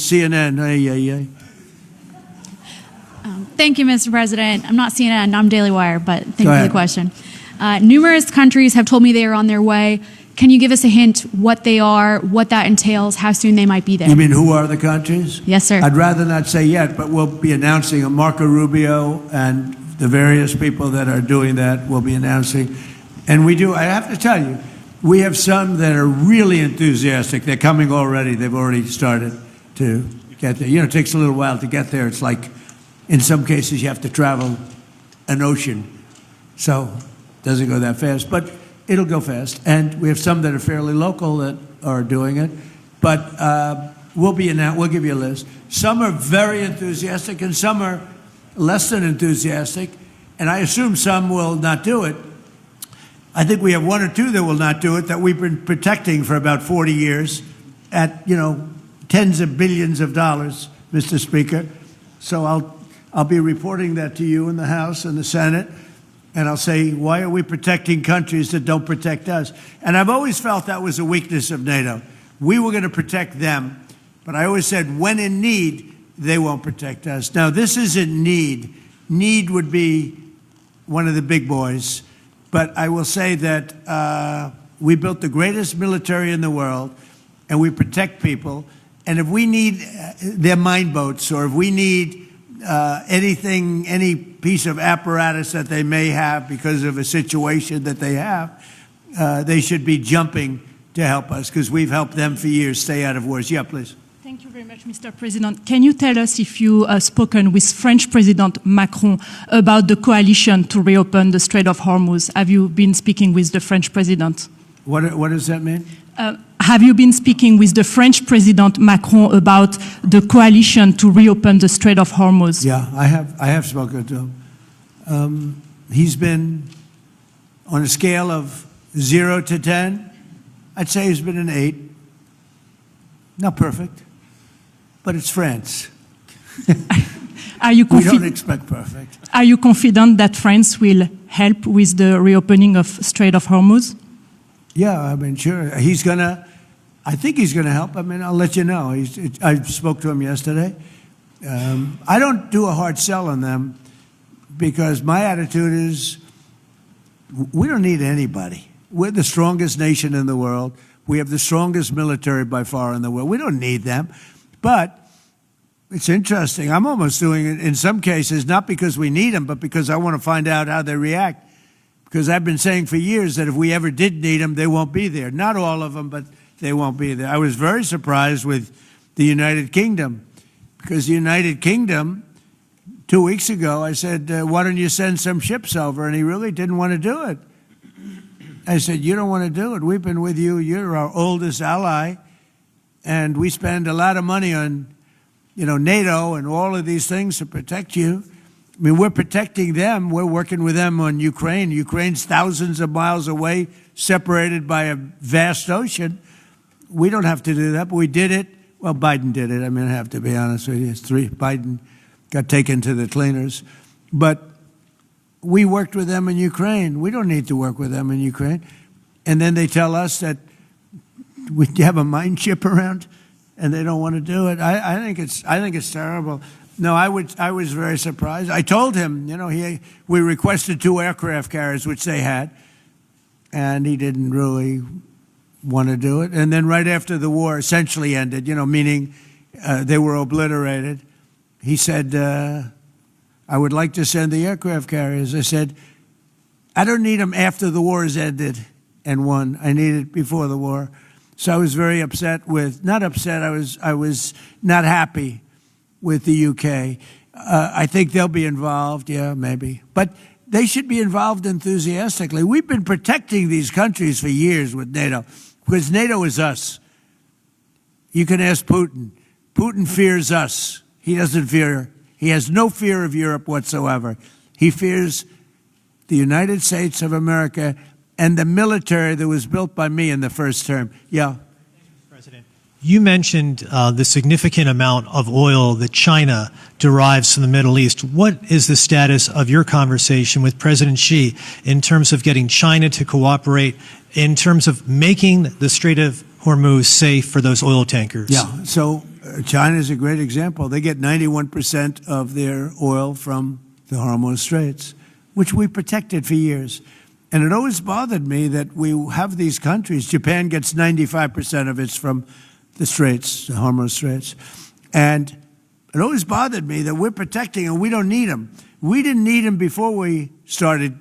CNN. Hey. Thank you, Mr. President. I'm not CNN, I'm Daily Wire, but thank you for the question. Numerous countries have told me they are on their way. Can you give us a hint what they are, what that entails, how soon they might be there? You mean who are the countries? Yes, sir. I'd rather not say yet, but we'll be announcing Marco Rubio and the various people that are doing that will be announcing. And I have to tell you, we have some that are really enthusiastic. They're coming already. They've already started to get there. It takes a little while to get there. It's like, in some cases, you have to travel an ocean. So it doesn't go that fast, but it'll go fast. And we have some that are fairly local that are doing it. But we'll give you a list. Some are very enthusiastic and some are less than enthusiastic. And I assume some will not do it. I think we have one or two that will not do it that we've been protecting for about 40 years at, tens of billions of dollars, Mr. Speaker. So I'll be reporting that to you in the House and the Senate. And I'll say, why are we protecting countries that don't protect us? And I've always felt that was a weakness of NATO. We were going to protect them. But I always said, when in need, they won't protect us. Now, this isn't need. Need would be one of the big boys. But I will say that we built the greatest military in the world, and we protect people. And if we need their mine boats, or if we need anything, any piece of apparatus that they may have because of a situation that they have, they should be jumping to help us, because we've helped them for years stay out of wars. Yeah, please. Thank you very much, Mr. President. Can you tell us if you have spoken with French President Macron about the coalition to reopen the Strait of Hormuz? Have you been speaking with the French President? What does that mean? Have you been speaking with the French President Macron about the coalition to reopen the Strait of Hormuz? Yeah, I have spoken to him. He's been, on a scale of 0 to 10, I'd say he's been an 8. Not perfect, but it's France. We don't expect perfect. Are you confident that France will help with the reopening of Strait of Hormuz? Yeah, I mean, sure. I think he's going to help. I mean, I'll let you know. I spoke to him yesterday. I don't do a hard sell on them because my attitude is we don't need anybody. We're the strongest nation in the world. We have the strongest military by far in the world. We don't need them. But it's interesting. I'm almost doing it in some cases, not because we need them, but because I want to find out how they react. Because I've been saying for years that if we ever did need them, they won't be there. Not all of them, but they won't be there. I was very surprised with the United Kingdom, because the United Kingdom, 2 weeks ago, I said, why don't you send some ships over? And he really didn't want to do it. I said, you don't want to do it. We've been with you. You're our oldest ally. And we spend a lot of money on, NATO and all of these things to protect you. I mean, we're protecting them. We're working with them on Ukraine. Ukraine's thousands of miles away, separated by a vast ocean. We don't have to do that, but we did it. Well, Biden did it. I mean, I have to be honest with you. Biden got taken to the cleaners. But we worked with them in Ukraine. We don't need to work with them in Ukraine. And then they tell us that we have a mine ship around, and they don't want to do it. I think it's terrible. No, I was very surprised. I told him, we requested 2 aircraft carriers, which they had, and he didn't really want to do it. And then right after the war essentially ended, meaning they were obliterated, he said, I would like to send the aircraft carriers. I said, I don't need them after the war is ended and won. I need it before the war. So I was very upset not upset, I was not happy with the UK. I think they'll be involved, yeah, maybe. But they should be involved enthusiastically. We've been protecting these countries for years with NATO, because NATO is us. You can ask Putin. Putin fears us. He has no fear of Europe whatsoever. He fears the United States of America and the military that was built by me in the first term. Yeah. President, you mentioned the significant amount of oil that China derives from the Middle East. What is the status of your conversation with President Xi in terms of getting China to cooperate, in terms of making the Strait of Hormuz safe for those oil tankers? Yeah. So China's a great example. They get 91% of their oil from the Hormuz Straits, which we protected for years. And it always bothered me that we have these countries. Japan gets 95% of its from the Straits, the Hormuz Straits. And it always bothered me that we're protecting and we don't need them. We didn't need them before we started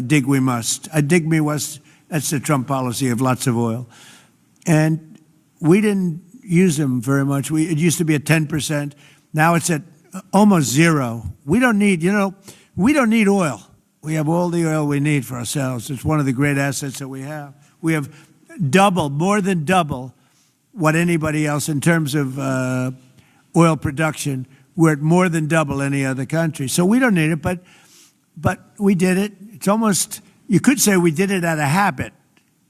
dig we must. Dig me must, that's the Trump policy of lots of oil. And we didn't use them very much. It used to be at 10%. Now it's at almost zero. We don't need, we don't need oil. We have all the oil we need for ourselves. It's one of the great assets that we have. We have more than double what anybody else in terms of oil production. We're at more than double any other country. So we don't need it, but we did it. It's almost, you could say we did it out of habit,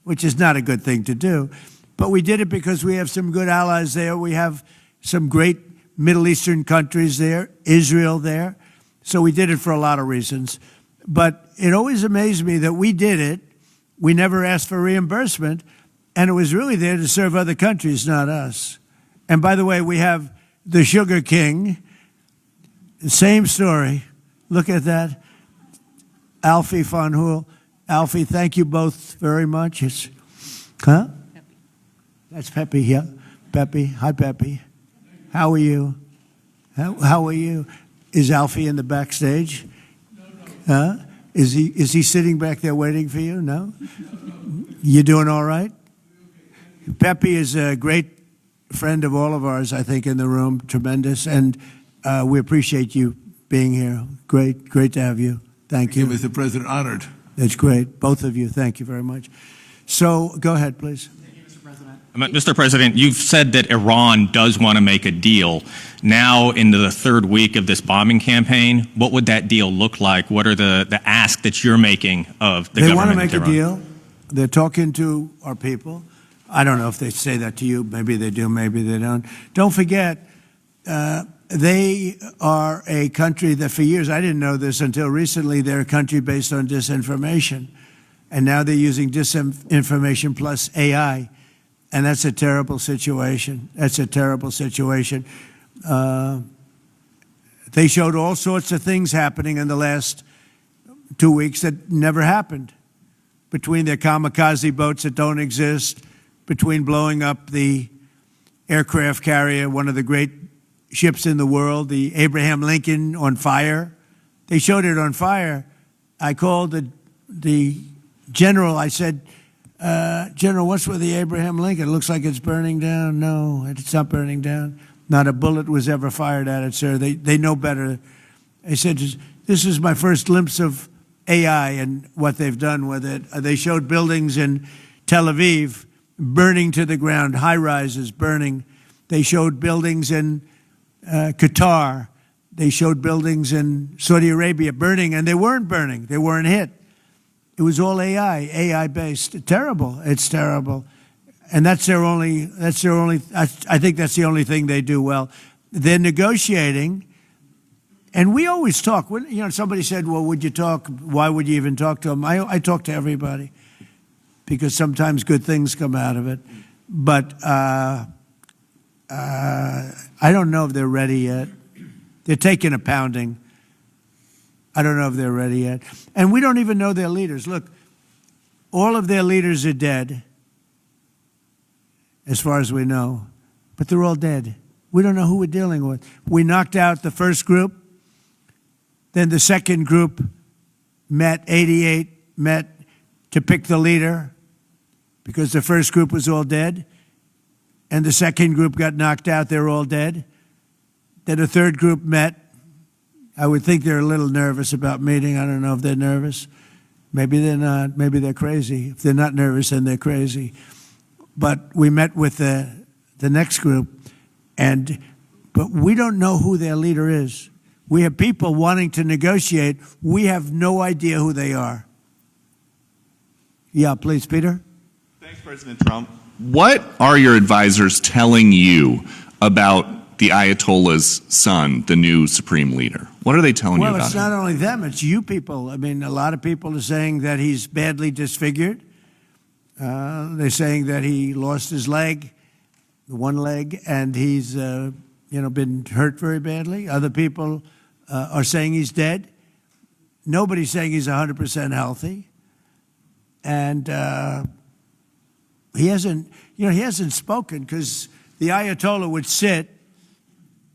which is not a good thing to do. But we did it because we have some good allies there. We have some great Middle Eastern countries there, Israel there. So we did it for a lot of reasons. But it always amazed me that we did it. We never asked for reimbursement. And it was really there to serve other countries, not us. And by the way, we have the Sugar King. Same story. Look at that. Alfie von Hool. Alfie, thank you both very much. Huh? That's Pepe, yeah. Pepe. Hi, Pepe. How are you? How are you? Is Alfie in the backstage? Huh? Is he sitting back there waiting for you? No? You doing all right? Pepe is a great friend of all of ours, I think, in the room. Tremendous. And we appreciate you being here. Great to have you. Thank you. Mr. President, honored. That's great. Both of you. Thank you very much. So go ahead, please. Mr. President, you've said that Iran does want to make a deal. Now, into the third week of this bombing campaign, what would that deal look like? What are the ask that you're making of the government? They want to make a deal. They're talking to our people. I don't know if they say that to you. Maybe they do, maybe they don't. Don't forget, they are a country that for years, I didn't know this until recently, they're a country based on disinformation. And now they're using disinformation plus AI. And that's a terrible situation. That's a terrible situation. They showed all sorts of things happening in the last 2 weeks that never happened. Between their kamikaze boats that don't exist, between blowing up the aircraft carrier, one of the great ships in the world, the Abraham Lincoln, on fire. They showed it on fire. I called the general. I said, General, what's with the Abraham Lincoln? It looks like it's burning down. No, it's not burning down. Not a bullet was ever fired at it, sir. They know better. I said, this is my first glimpse of AI and what they've done with it. They showed buildings in Tel Aviv burning to the ground, high-rises burning. They showed buildings in Qatar. They showed buildings in Saudi Arabia burning, and they weren't burning. They weren't hit. It was all AI-based. Terrible. It's terrible. And I think that's the only thing they do well. They're negotiating, and we always talk. Somebody said, well, would you talk? Why would you even talk to them? I talk to everybody because sometimes good things come out of it. But I don't know if they're ready yet. They're taking a pounding. I don't know if they're ready yet. And we don't even know their leaders. Look, all of their leaders are dead, as far as we know. But they're all dead. We don't know who we're dealing with. We knocked out the first group. Then the second group met to pick the leader because the first group was all dead. And the second group got knocked out. They're all dead. Then the third group met. I would think they're a little nervous about meeting. I don't know if they're nervous. Maybe they're not. Maybe they're crazy. If they're not nervous, then they're crazy. But we met with the next group, but we don't know who their leader is. We have people wanting to negotiate. We have no idea who they are. Yeah, please, Peter. Thanks, President Trump. What are your advisors telling you about the Ayatollah's son, the new supreme leader? What are they telling you about him? Well, it's not only them, it's you people. I mean, a lot of people are saying that he's badly disfigured. They're saying that he lost his leg. one leg, and he's been hurt very badly. Other people are saying he's dead. Nobody's saying he's 100% healthy, and he hasn't spoken because the Ayatollah would sit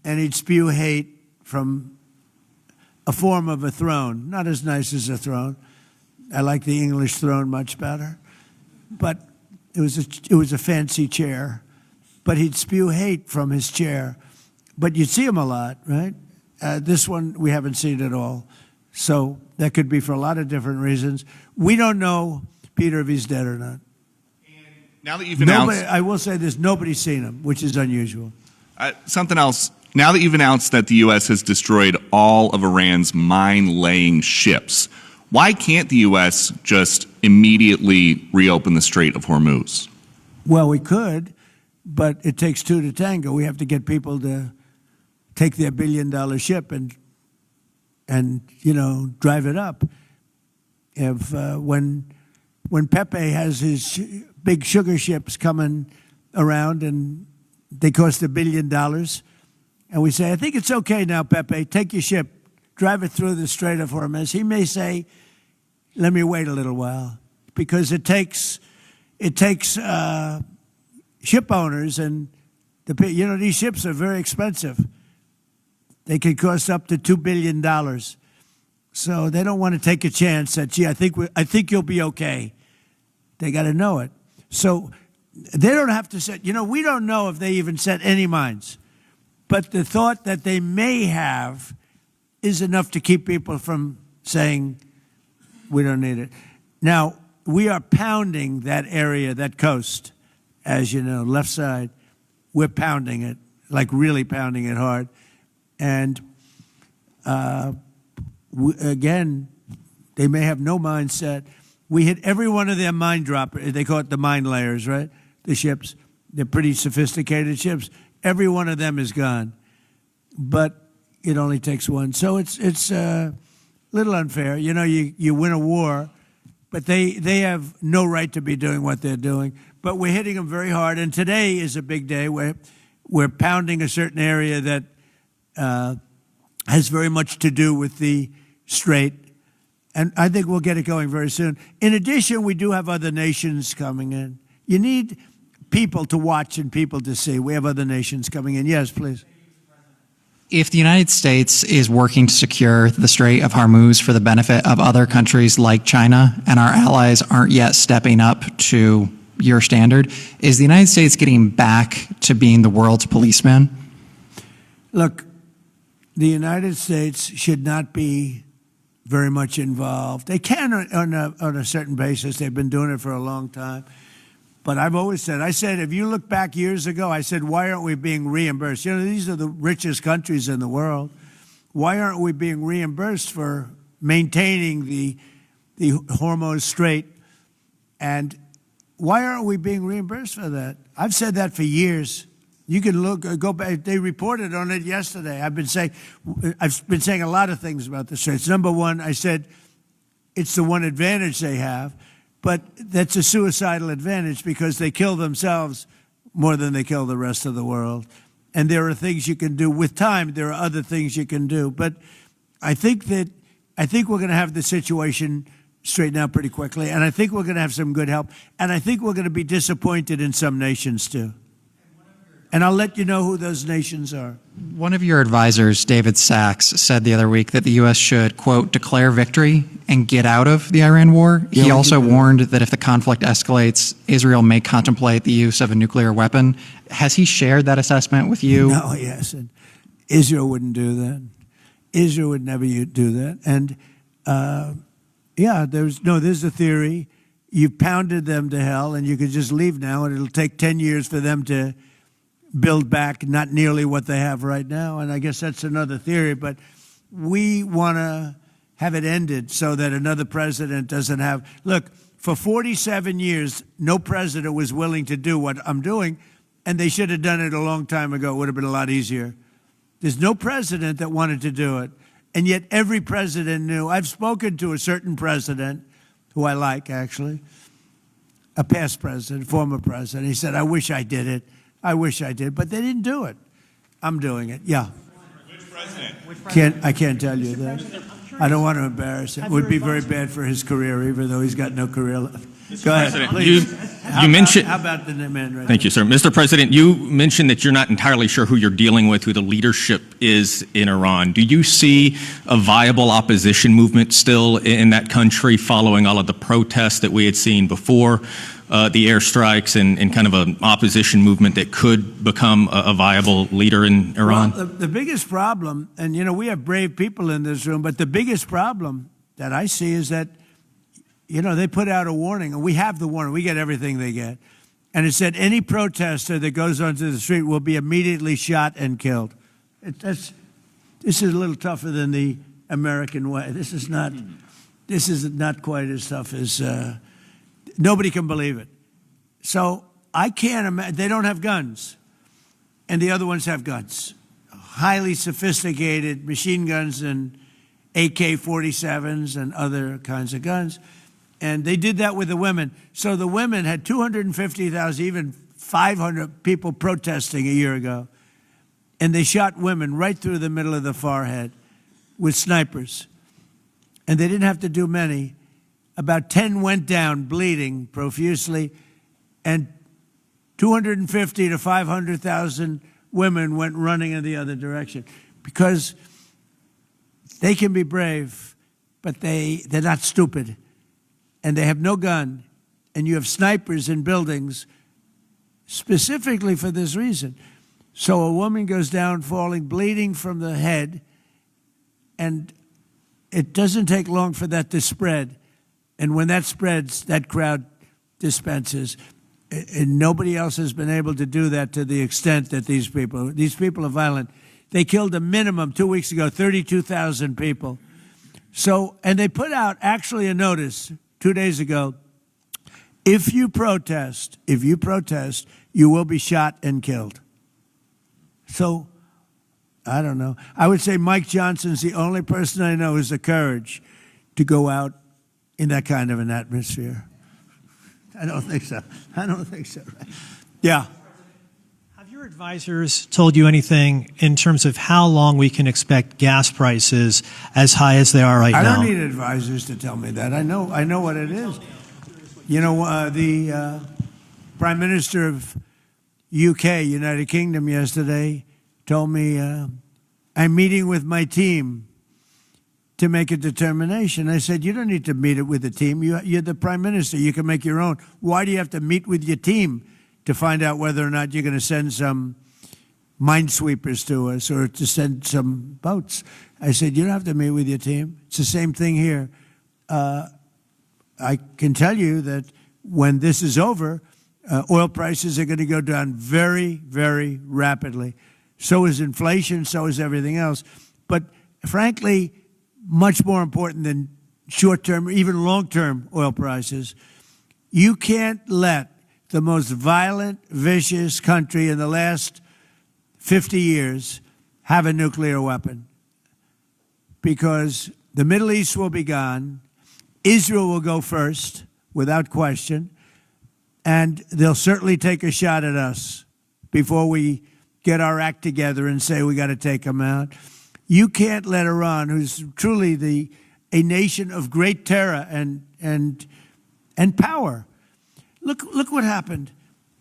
and he'd spew hate from a form of a throne, not as nice as a throne. I like the English throne much better, but it was a fancy chair. But he'd spew hate from his chair. But you'd see him a lot, right? This one we haven't seen at all. So that could be for a lot of different reasons. We don't know, Peter, if he's dead or not. Now that you've announced, I will say this: nobody's seen him, which is unusual. something else. Now that you've announced that the U.S. has destroyed all of Iran's mine-laying ships, why can't the U.S. just immediately reopen the Strait of Hormuz? Well, we could, but it takes two to tango. We have to get people to take their billion-dollar ship and drive it up. If when Pepe has his big sugar ships coming around and they cost $1 billion, and we say, I think it's okay now, Pepe, take your ship, drive it through the Strait of Hormuz. He may say, let me wait a little while, because it takes ship owners, and these ships are very expensive. They can cost up to $2 billion. So they don't want to take a chance that, gee, I think you'll be okay. They got to know it. So they don't have to set, we don't know if they even set any mines. But the thought that they may have is enough to keep people from saying, we don't need it. Now, we are pounding that area, that coast, as you know, left side. We're pounding it, like really pounding it hard. And again, they may have no mine set. We hit every one of their mine droppers. They call it the mine layers, right? The ships. They're pretty sophisticated ships. Every one of them is gone. But it only takes one. So it's a little unfair. You win a war, but they have no right to be doing what they're doing. But we're hitting them very hard. And today is a big day. We're pounding a certain area that has very much to do with the strait. And I think we'll get it going very soon. In addition, we do have other nations coming in. You need people to watch and people to see. We have other nations coming in. Yes, please. If the United States is working to secure the Strait of Hormuz for the benefit of other countries like China, and our allies aren't yet stepping up to your standard, is the United States getting back to being the world's policeman? Look, the United States should not be very much involved. They can on a certain basis. They've been doing it for a long time. But I've always said, if you look back years ago, I said, why aren't we being reimbursed? These are the richest countries in the world. Why aren't we being reimbursed for maintaining the Hormuz Strait? And why aren't we being reimbursed for that? I've said that for years. You can go back. They reported on it yesterday. I've been saying a lot of things about the straits. Number one, I said it's the one advantage they have. But that's a suicidal advantage because they kill themselves more than they kill the rest of the world. And there are things you can do. With time, there are other things you can do. But I think we're going to have the situation straightened out pretty quickly. And I think we're going to have some good help. And I think we're going to be disappointed in some nations, too. And I'll let you know who those nations are. One of your advisors, David Sachs, said the other week that the U.S. should, quote, declare victory and get out of the Iran war. Yeah, he also warned that if the conflict escalates, Israel may contemplate the use of a nuclear weapon. Has he shared that assessment with you? No, he hasn't. Israel wouldn't do that. Israel would never do that. And, there's a theory. You've pounded them to hell, and you could just leave now, and it'll take 10 years for them to build back not nearly what they have right now. And I guess that's another theory, but we want to have it ended so that another president doesn't have. Look, for 47 years, no president was willing to do what I'm doing, and they should have done it a long time ago. It would have been a lot easier. There's no president that wanted to do it, and yet every president knew. I've spoken to a certain president, who I like, actually, a past president, former president. He said, I wish I did it. I wish I did, but they didn't do it. I'm doing it. Yeah. Which president? I can't tell you that. I don't want to embarrass him. It would be very bad for his career, even though he's got no career left. Go ahead, President, please. you mentioned. How about the man right Thank you, sir. Mr. President, you mentioned that you're not entirely sure who you're dealing with, who the leadership is in Iran. Do you see a viable opposition movement still in that country following all of the protests that we had seen before the airstrikes and kind of an opposition movement that could become a viable leader in Iran? Well, the biggest problem, and we have brave people in this room, but the biggest problem that I see is that they put out a warning, and we have the warning. We get everything they get. And it said any protester that goes onto the street will be immediately shot and killed. This is a little tougher than the American way. This is not quite as tough as, nobody can believe it. So I can't imagine, they don't have guns. And the other ones have guns. Highly sophisticated machine guns and AK-47s and other kinds of guns. And they did that with the women. So the women had 250,000, even 500 people protesting a year ago. And they shot women right through the middle of the forehead with snipers. And they didn't have to do many. About 10 went down bleeding profusely. And 250 to 500,000 women went running in the other direction. Because they can be brave, but they're not stupid. And they have no gun, and you have snipers in buildings specifically for this reason. So a woman goes down falling, bleeding from the head, and it doesn't take long for that to spread. And when that spreads, that crowd dispenses. And nobody else has been able to do that to the extent that these people are violent. They killed a minimum 2 weeks ago, 32,000 people. So, and they put out actually a notice 2 days ago, if you protest, you will be shot and killed. So, I don't know. I would say Mike Johnson's the only person I know who has the courage to go out in that kind of an atmosphere. I don't think so. Right? Yeah. Have your advisors told you anything in terms of how long we can expect gas prices as high as they are right now? I don't need advisors to tell me that. I know what it is. The Prime Minister of UK, United Kingdom, yesterday told me, I'm meeting with my team to make a determination. I said, you don't need to meet it with the team. You're the Prime Minister. You can make your own. Why do you have to meet with your team to find out whether or not you're going to send some minesweepers to us or to send some boats? I said, you don't have to meet with your team. It's the same thing here. I can tell you that when this is over, oil prices are going to go down very, very rapidly. So is inflation, so is everything else. But frankly, much more important than short-term, even long-term oil prices, you can't let the most violent, vicious country in the last 50 years have a nuclear weapon. Because the Middle East will be gone, Israel will go first, without question, and they'll certainly take a shot at us before we get our act together and say we got to take them out. You can't let Iran, who's truly a nation of great terror and power. Look what happened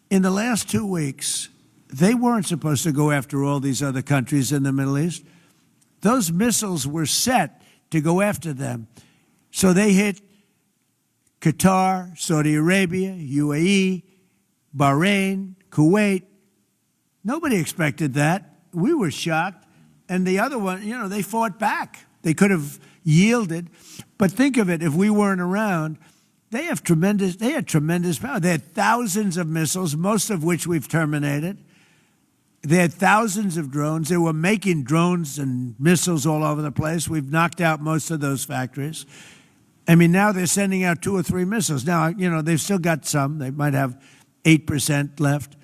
in the last 2 weeks. They weren't supposed to go after all these other countries in the Middle East. Those missiles were set to go after them. So they hit Qatar, Saudi Arabia, UAE, Bahrain, Kuwait. Nobody expected that. We were shocked. And the other one, they fought back. They could have yielded. But think of it, if we weren't around, they had tremendous power. They had thousands of missiles, most of which we've terminated. They had thousands of drones. They were making drones and missiles all over the place. We've knocked out most of those factories. I mean, now they're sending out 2 or 3 missiles. Now, they've still got some. They might have 8% left.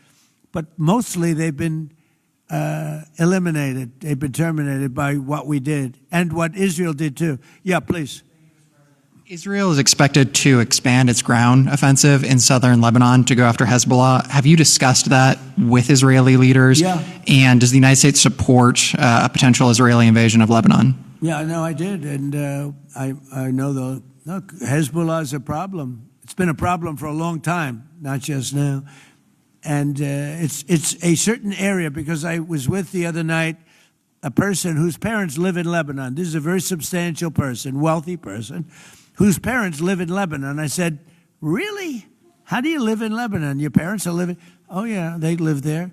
But mostly they've been eliminated. They've been terminated by what we did and what Israel did too. Yeah, please. Israel is expected to expand its ground offensive in southern Lebanon to go after Hezbollah. Have you discussed that with Israeli leaders? Yeah. And does the United States support a potential Israeli invasion of Lebanon? Yeah, no, I did, and I know look, Hezbollah is a problem. It's been a problem for a long time, not just now, and it's a certain area because I was with the other night a person whose parents live in Lebanon. This is a very substantial person, wealthy person, whose parents live in Lebanon. I said, really? How do you live in Lebanon? Your parents are living? Oh yeah, they live there,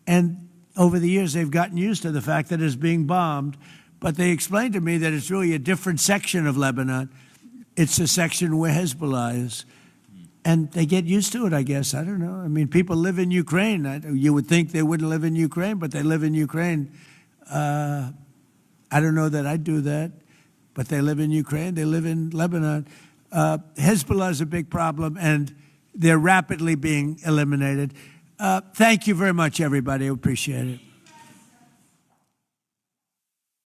and over the years they've gotten used to the fact that it's being bombed. But they explained to me that it's really a different section of Lebanon. It's a section where Hezbollah is. And they get used to it, I guess. I don't know. I mean, people live in Ukraine. You would think they wouldn't live in Ukraine, but they live in Ukraine. I don't know that I'd do that, but they live in Ukraine. They live in Lebanon. Hezbollah is a big problem, and they're rapidly being eliminated. Thank you very much, everybody. I appreciate it.